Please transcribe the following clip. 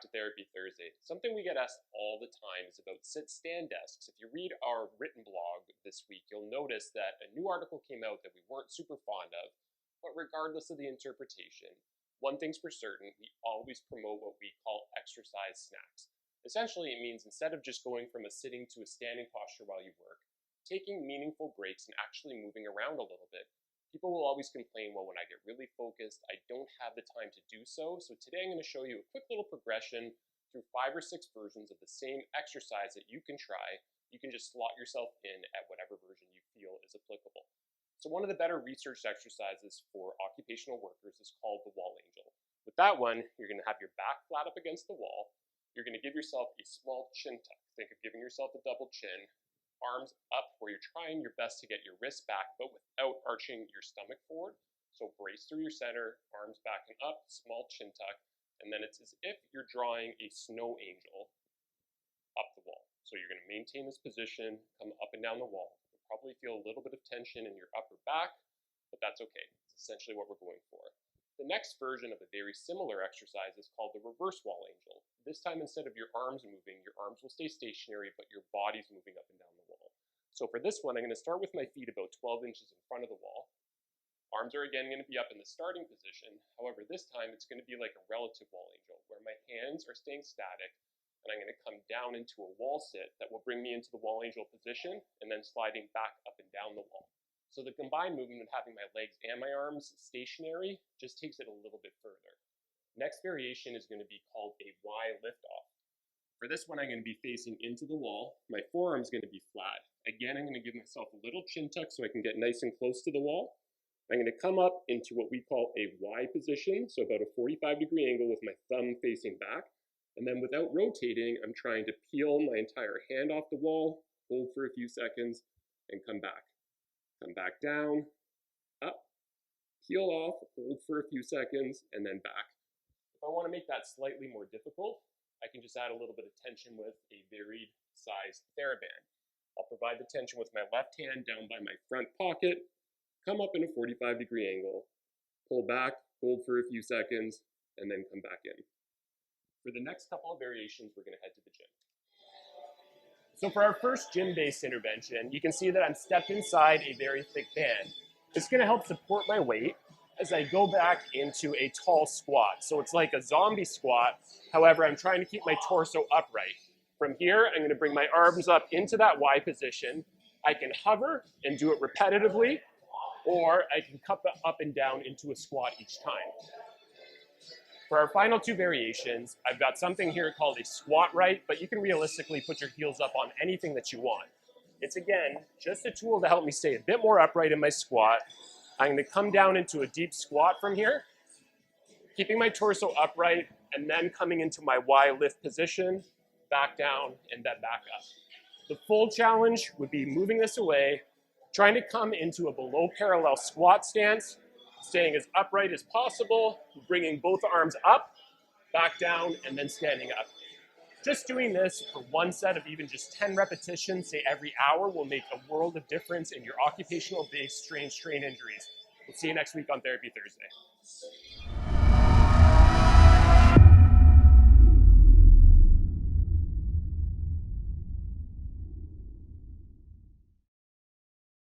back to Therapy Thursday. Something we get asked all the time is about sit-stand desks. If you read our written blog this week, you'll notice that a new article came out that we weren't super fond of, but regardless of the interpretation, one thing's for certain, we always promote what we call exercise snacks. Essentially, it means instead of just going from a sitting to a standing posture while you work, taking meaningful breaks and actually moving around a little bit. People will always complain, well, when I get really focused, I don't have the time to do so. So today I'm going to show you a quick little progression through 5 or 6 versions of the same exercise that you can try. You can just slot yourself in at whatever version you feel is applicable. So one of the better researched exercises for occupational workers is called the wall angel. With that one, you're going to have your back flat up against the wall. You're going to give yourself a small chin tuck. Think of giving yourself a double chin. Arms up where you're trying your best to get your wrists back, but without arching your stomach forward. So brace through your center, arms backing up, small chin tuck, and then it's as if you're drawing a snow angel up the wall. So you're going to maintain this position, come up and down the wall. You'll probably feel a little bit of tension in your upper back, but that's okay. It's essentially what we're going for. The next version of a very similar exercise is called the reverse wall angel. This time, instead of your arms moving, your arms will stay stationary, but your body's moving up and down the wall. So for this one, I'm going to start with my feet about 12 inches in front of the wall. Arms are again going to be up in the starting position. However, this time it's going to be like a relative wall angel, where my hands are staying static, and I'm going to come down into a wall sit that will bring me into the wall angel position, and then sliding back up and down the wall. So the combined movement of having my legs and my arms stationary just takes it a little bit further. Next variation is going to be called a Y lift-off. For this one, I'm going to be facing into the wall. My forearm is going to be flat. Again, I'm going to give myself a little chin tuck so I can get nice and close to the wall. I'm going to come up into what we call a Y position, so about a 45-degree angle with my thumb facing back. And then without rotating, I'm trying to peel my entire hand off the wall, hold for a few seconds, and come back. Come back down, up, peel off, hold for a few seconds, and then back. If I want to make that slightly more difficult, I can just add a little bit of tension with a varied sized TheraBand. I'll provide the tension with my left hand down by my front pocket, come up in a 45-degree angle, pull back, hold for a few seconds, and then come back in. For the next couple of variations, we're going to head to the gym. So for our first gym-based intervention, you can see that I'm stepped inside a very thick band. It's going to help support my weight as I go back into a tall squat. So it's like a zombie squat. However, I'm trying to keep my torso upright. From here, I'm going to bring my arms up into that Y position. I can hover and do it repetitively, or I can cup it up and down into a squat each time. For our final 2 variations, I've got something here called a squat right, but you can realistically put your heels up on anything that you want. It's again, just a tool to help me stay a bit more upright in my squat. I'm going to come down into a deep squat from here, keeping my torso upright, and then coming into my Y lift position, back down, and then back up. The full challenge would be moving this away, trying to come into a below parallel squat stance, staying as upright as possible, bringing both arms up, back down, and then standing up. Just doing this for one set of even just 10 repetitions, say every hour, will make a world of difference in your occupational-based strain injuries. We'll see you next week on Therapy Thursday.